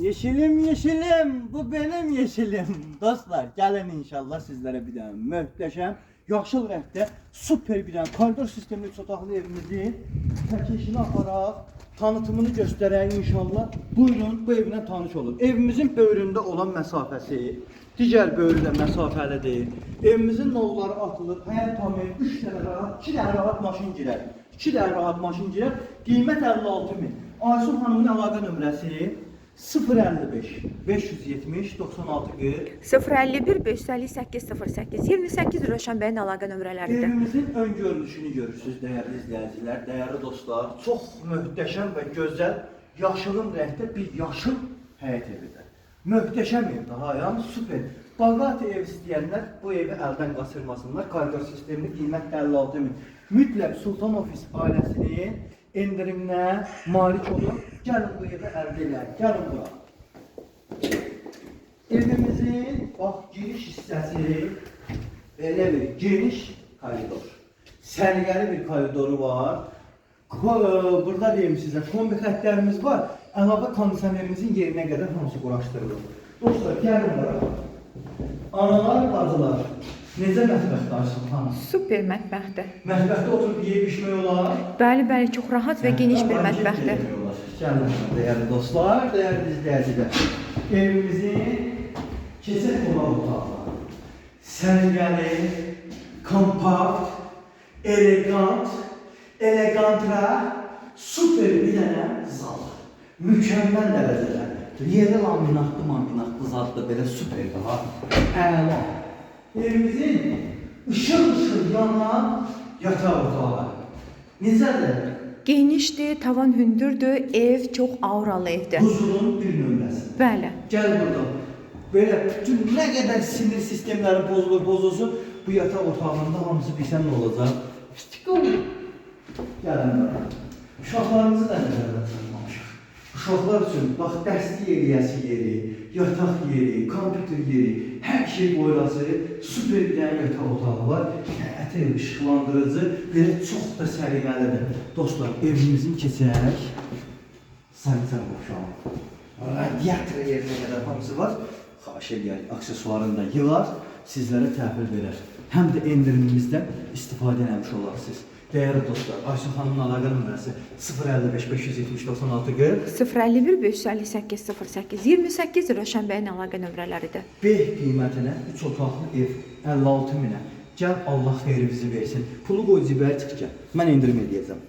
Yeşilim yeşilim, bu benim yeşilim. Dostlar, gəlin inşallah sizlərə bir dənə möhtəşəm, yaşıl rəngdə, super bir dənə koridor sistemli üç otaqlı evimizi çəkilişini aparaq, tanıtımını göstərək inşallah. Buyurun, bu evlə tanış olun. Evimizin böyründə olan məsafəsi, digər böyrüdə məsafəlidir. Evimizin nolları atılır, həyat tamamı 3 dənə rahat, 2 dənə rahat maşın girər. 2 dənə rahat maşın girər, qiymət 56 min. Aysun xanımın əlaqə nömrəsi 055 570 96 40 051 558 08 28 Rövşən bəyin əlaqə nömrələridir. Evimizin ön görünüşünü görürsünüz dəyərli izləyicilər, dəyərli dostlar. Çox möhtəşəm və gözəl yaşılın rəngdə bir yaşıl həyət evidir. Möhtəşəm evdir, hayam, super. Bağat ev istəyənlər bu evi əldən qaçırmasınlar. Koridor sistemli qiymət 56 min. Mütləq Sultan Ofis ailəsinin endirimlə malik olun. Gəlin bu evi əldə edək. Gəlin bura. Evimizin bax giriş hissəsi belə bir geniş koridor. Səliqəli bir koridoru var. Burada deyim sizə kombi xəttlərimiz var. Əlavə kondisionerimizin yerinə qədər hamısı quraşdırılır. Dostlar, gəlin bura. Analar, bacılar. Necə mətbəxdə Aysun xanım? Super mətbəxdir. Mətbəxdə oturub yeyib içmək olar. Bəli, bəli, çox rahat və geniş bir mətbəxdir. Gəlin, dəyərli dostlar, dəyərli izləyicilər. Evimizin keçək olan otaqları. Səliqəli, kompakt, elegantra, super bir dənə zal. Mükəmməl dərəcədə. Yeri laminatlı zadlı, belə superdir ha. Əla. Evimizin ışıl yanan yataq otağı. Necədir? Genişdir, tavan hündürdür, ev çox auralı evdir. Huzurun bir nömrəsi. Bəli. Gəl buradan. Belə bütün nə qədər sinir sistemləri pozulsun, bu yataq otağında hamısı bilsən nə olacaq? Gəlin bura. Uşaqlarımızı da nəzərdə tutmamışıq. Uşaqlar üçün bax dərslik eləyəsi yeri, yataq yeri, kompüter yeri, hər şey boylası, super bir dənə yataq otağı var. Ətəy işıqlandırıcı, belə çox da səliqəlidir. Dostlar, evimizin keçək. Sən boşalım. Radiator yerinə qədər hamısı var. Xahiş eləyək, aksesuarını da yığar, sizlərə təhvil verər. Həm də endirimimizdən istifadə eləmiş olarsınız. Dəyərli dostlar, Aysun xanımın əlaqə nömrəsi 055 570 96 40 051 558 08 28 Rövşən bəyin əlaqə nömrələridir. B qiymətinə 3 otaqlı ev 56 minə. Gəl Allah xeyrinizi versin. Pulu qoy cibər çıx gəl. Mən endirim edəcəm.